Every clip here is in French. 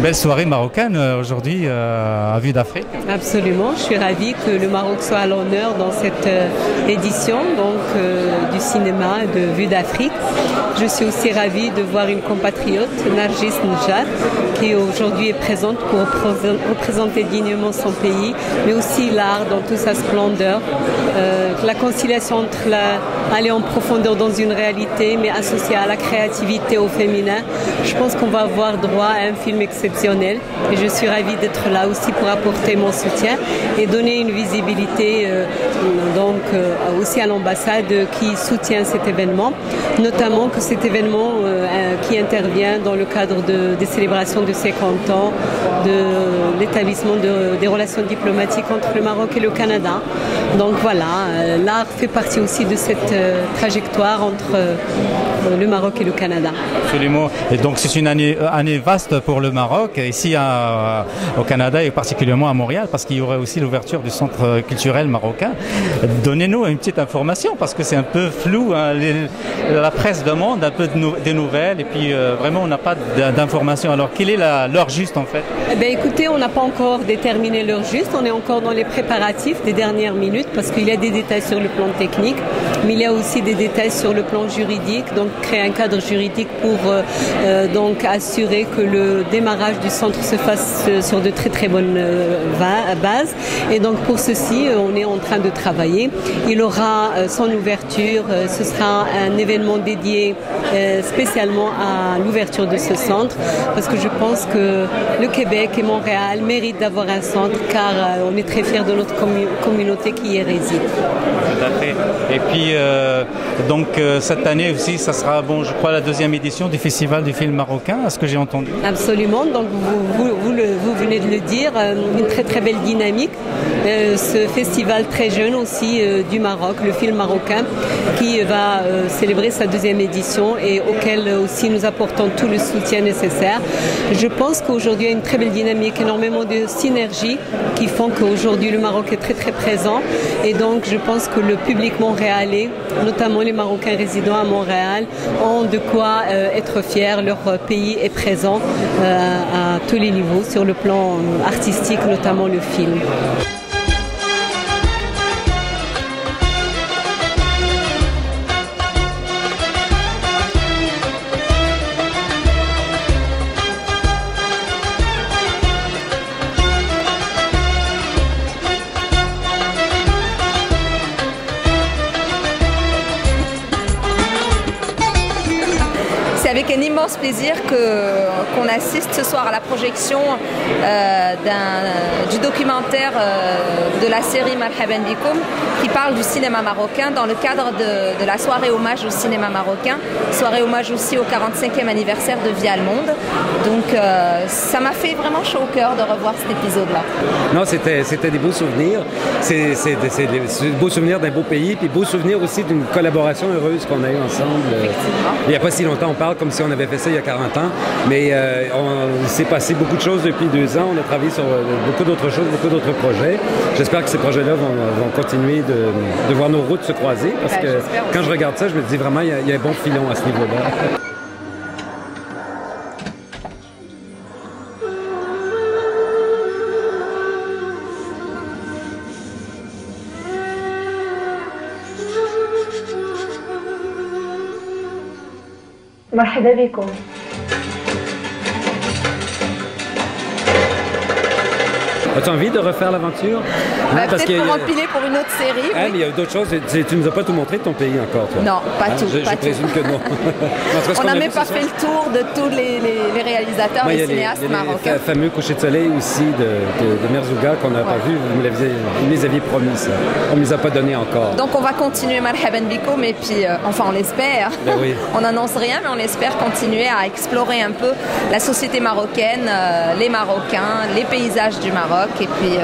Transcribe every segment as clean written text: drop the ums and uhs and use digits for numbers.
belle soirée marocaine aujourd'hui à Vue d'Afrique. Absolument, je suis ravie que le Maroc soit à l'honneur dans cette édition du cinéma de Vue d'Afrique. Je suis aussi ravie de voir une compatriote, Nargis Njar, qui aujourd'hui est présente pour représenter dignement son pays, mais aussi l'art dans toute sa splendeur. La conciliation entre aller en profondeur dans une réalité, mais associée à la créativité au féminin. Je pense qu'on va avoir droit à un film exceptionnel et je suis ravie d'être là aussi pour apporter mon soutien et donner une visibilité aussi à l'ambassade qui soutient cet événement, notamment que cet événement qui intervient dans le cadre des célébrations de 50 ans de l'établissement des relations diplomatiques entre le Maroc et le Canada. Donc voilà, l'art fait partie aussi de cette trajectoire entre le Maroc et le Canada. Absolument. Et donc c'est une année vaste pour le Maroc, ici au Canada et particulièrement à Montréal, parce qu'il y aurait aussi l'ouverture du centre culturel marocain. Donnez-nous une petite information, parce que c'est un peu flou. Hein. La presse demande un peu des nouvelles et puis vraiment on n'a pas d'informations. Alors quelle est l'heure juste en fait? Eh bien, écoutez, on n'a pas encore déterminé l'heure juste. On est encore dans les préparatifs des dernières minutes parce qu'il y a des détails sur le plan technique, mais il y a aussi des détails sur le plan juridique. Donc créer un cadre juridique pour assurer que le démarrage du centre se fasse sur de très très bonnes bases. Et donc pour ceci, on est en train de travailler. Il aura son ouverture. Ce sera un événement dédié spécialement à l'ouverture de ce centre parce que je pense que le Québec et Montréal méritent d'avoir un centre car on est très fiers de notre communauté qui y réside. Tout à fait. Et puis cette année aussi, ça sera je crois la deuxième édition du Festival du film marocain, à ce que j'ai entendu. Absolument, donc vous venez de le dire, une très très belle dynamique. Ce festival très jeune aussi du Maroc, le film marocain, qui va célébrer sa deuxième édition et auquel aussi nous apportons tout le soutien nécessaire. Je pense qu'aujourd'hui il y a une très belle dynamique, énormément de synergies qui font qu'aujourd'hui le Maroc est très très présent et donc je pense que le public montréalais, notamment les Marocains résidant à Montréal, ont de quoi être fiers. Leur pays est présent à tous les niveaux, sur le plan artistique, notamment le film. Avec un immense plaisir qu'on assiste ce soir à la projection du documentaire de la série Marhaban Bikoum qui parle du cinéma marocain dans le cadre de la soirée hommage au cinéma marocain, soirée hommage aussi au 45e anniversaire de Vie Allemande. Donc ça m'a fait vraiment chaud au cœur de revoir cet épisode-là. Non, c'était des beaux souvenirs. C'est des beaux souvenirs d'un beau pays, puis beaux souvenirs aussi d'une collaboration heureuse qu'on a eue ensemble. Il n'y a pas si longtemps, on parle comme si on avait fait ça il y a 40 ans, mais il s'est passé beaucoup de choses depuis 2 ans. On a travaillé sur beaucoup d'autres choses, beaucoup d'autres projets. J'espère que ces projets-là vont continuer de voir nos routes se croiser, parce que quand je regarde ça, je me dis vraiment il y a un bon filon à ce niveau-là. مرحبا بكم. As-tu envie de refaire l'aventure? Peut-être pour empiler pour une autre série. Ah, oui. Mais il y a d'autres choses. Tu nous as pas tout montré de ton pays encore, toi? Non, pas tout. Je présume que non. On n'a même pas fait le tour de tous les réalisateurs, les cinéastes marocains. Il y a les fameux couchers de soleil aussi de Merzouga qu'on n'a pas vu. Vous me les aviez promis, ça. On ne les a pas donnés encore. Donc on va continuer Marhaban Bikoum et puis, enfin on l'espère. Ben oui. On n'annonce rien, mais on espère continuer à explorer un peu la société marocaine, les Marocains, les paysages du Maroc. Et puis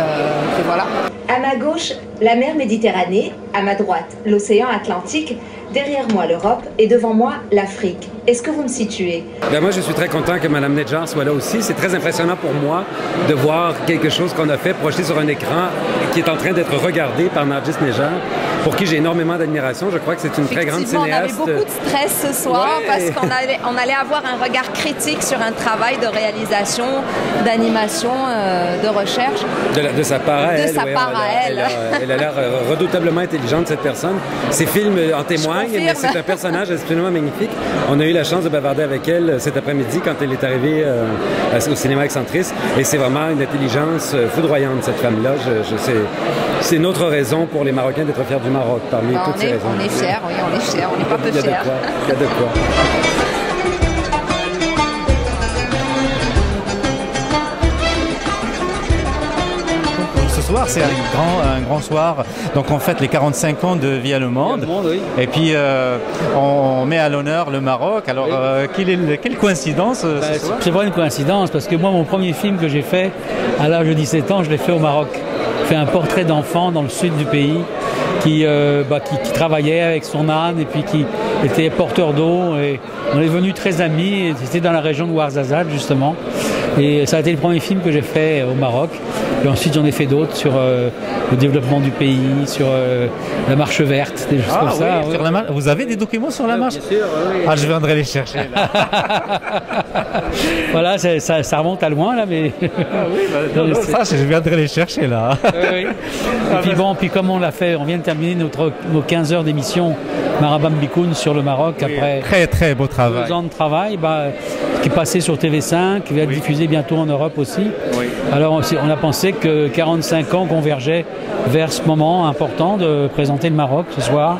voilà. À ma gauche, la mer Méditerranée, à ma droite, l'océan Atlantique. Derrière moi, l'Europe et devant moi, l'Afrique. Est-ce que vous me situez? Ben moi, je suis très content que Mme Nedjar soit là aussi. C'est très impressionnant pour moi de voir quelque chose qu'on a fait projeté sur un écran qui est en train d'être regardé par Nargis Nedjar, pour qui j'ai énormément d'admiration. Je crois que c'est une très grande cinéaste. On avait beaucoup de stress ce soir parce qu'on allait avoir un regard critique sur un travail de réalisation, d'animation, de recherche. De sa part à elle. De sa part à elle. Elle a l'air redoutablement intelligente, cette personne. Ses films en témoignent, mais c'est un personnage absolument magnifique. On a eu la chance de bavarder avec elle cet après-midi quand elle est arrivée au cinéma Excentris. Et c'est vraiment une intelligence foudroyante, cette femme-là. C'est une autre raison pour les Marocains d'être fiers du Maroc, parmi toutes ces raisons. On est fiers, oui, on est fiers. On n'est pas peu fiers. Il y a de quoi. Ce soir, c'est un grand soir. Donc on fête les 45 ans de Via le Monde. Oui. Et puis on met à l'honneur le Maroc. Alors quelle coïncidence ce soir? C'est pas une coïncidence parce que moi, mon premier film que j'ai fait à l'âge de 17 ans, je l'ai fait au Maroc. J'ai fait un portrait d'enfant dans le sud du pays qui travaillait avec son âne et puis qui était porteur d'eau. Et on est devenus très amis. C'était dans la région de Ouarzazate justement. Et ça a été le premier film que j'ai fait au Maroc. Et ensuite, j'en ai fait d'autres sur le développement du pays, sur la marche verte, des choses comme ça. Oui. Oui. Vous avez des documents sur la marche? Bien sûr, oui. Ah, je viendrai les chercher. Là. Voilà, ça remonte à loin, là, mais... Ça, je viendrai les chercher, là. Oui. Et puis comme on l'a fait, on vient de terminer nos 15 heures d'émission Marabam Bikoun sur le Maroc, après très, très beau travail. 2 ans de travail, qui est passé sur TV5, qui va être diffusé bientôt en Europe aussi. Oui. Alors on a pensé que 45 ans convergeaient vers ce moment important de présenter le Maroc ce soir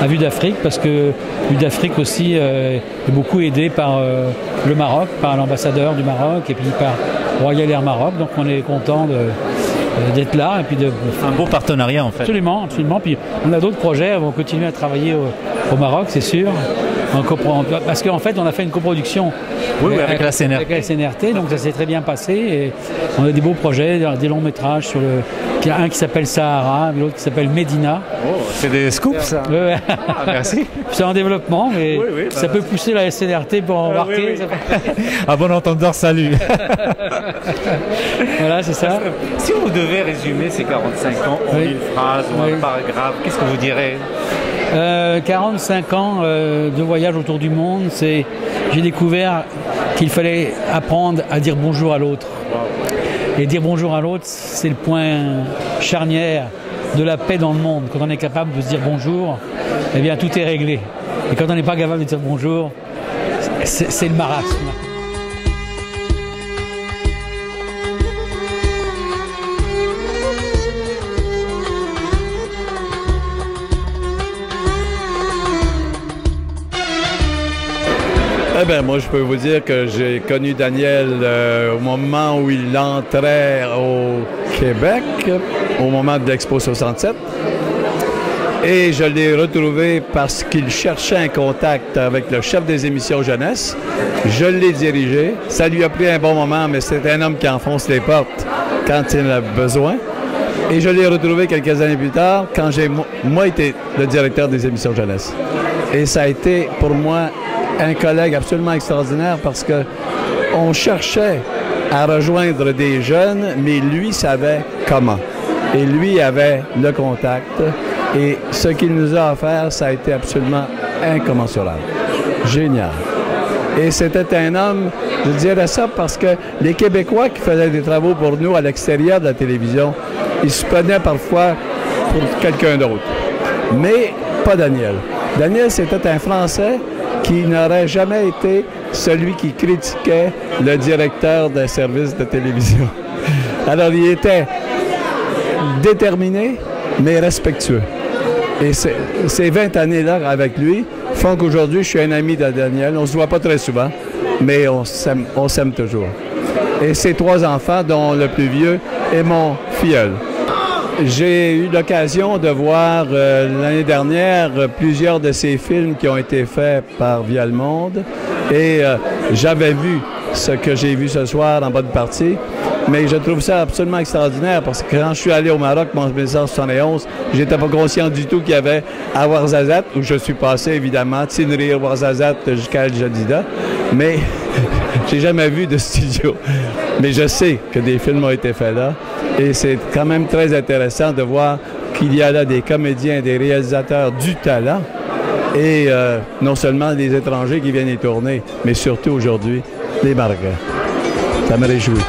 à Vue d'Afrique, parce que Vue d'Afrique aussi est beaucoup aidé par le Maroc, par l'ambassadeur du Maroc et puis par Royal Air Maroc. Donc on est content d'être là et puis un beau partenariat en fait. Absolument. Puis on a d'autres projets, on va continuer à travailler au Maroc, c'est sûr. Parce qu'en fait, on a fait une coproduction avec la CNRT. Avec la CNRT, donc ça s'est très bien passé. Et on a des beaux projets, des longs métrages il y a un qui s'appelle Sahara, l'autre qui s'appelle Médina. Oh, c'est des scoops, ça. Merci. C'est en développement, mais ça peut pousser la CNRT pour embarquer. À bon entendeur, salut. Voilà, c'est ça. Si vous devez résumer ces 45 ans en une phrase ou un paragraphe, qu'est-ce que vous direz? 45 ans de voyage autour du monde, j'ai découvert qu'il fallait apprendre à dire bonjour à l'autre. Et dire bonjour à l'autre, c'est le point charnière de la paix dans le monde. Quand on est capable de se dire bonjour, eh bien tout est réglé. Et quand on n'est pas capable de dire bonjour, c'est le marasme. Eh bien, moi, je peux vous dire que j'ai connu Daniel au moment où il entrait au Québec, au moment de l'Expo 67. Et je l'ai retrouvé parce qu'il cherchait un contact avec le chef des émissions jeunesse. Je l'ai dirigé. Ça lui a pris un bon moment, mais c'est un homme qui enfonce les portes quand il en a besoin. Et je l'ai retrouvé quelques années plus tard, quand j'ai, moi, été le directeur des émissions jeunesse. Et ça a été, pour moi, un collègue absolument extraordinaire parce qu'on cherchait à rejoindre des jeunes, mais lui savait comment. Et lui avait le contact. Et ce qu'il nous a offert, ça a été absolument incommensurable. Génial. Et c'était un homme, je dirais ça parce que les Québécois qui faisaient des travaux pour nous à l'extérieur de la télévision, ils se prenaient parfois pour quelqu'un d'autre. Mais pas Daniel. Daniel, c'était un Français qui n'aurait jamais été celui qui critiquait le directeur d'un service de télévision. Alors, il était déterminé, mais respectueux. Et ces 20 années-là avec lui font qu'aujourd'hui, je suis un ami de Daniel. On ne se voit pas très souvent, mais on s'aime toujours. Et ses 3 enfants, dont le plus vieux est mon filleul. J'ai eu l'occasion de voir l'année dernière plusieurs de ces films qui ont été faits par Via le Monde. Et j'avais vu ce que j'ai vu ce soir en bonne partie. mais je trouve ça absolument extraordinaire parce que quand je suis allé au Maroc en 1971, j'étais pas conscient du tout qu'il y avait à Ouarzazate, où je suis passé évidemment, Tinrir, Ouarzazate jusqu'à El Jadida, mais j'ai jamais vu de studio. Mais je sais que des films ont été faits là et c'est quand même très intéressant de voir qu'il y a là des comédiens, des réalisateurs du talent et non seulement des étrangers qui viennent y tourner, mais surtout aujourd'hui, les Marocains. Ça me réjouit.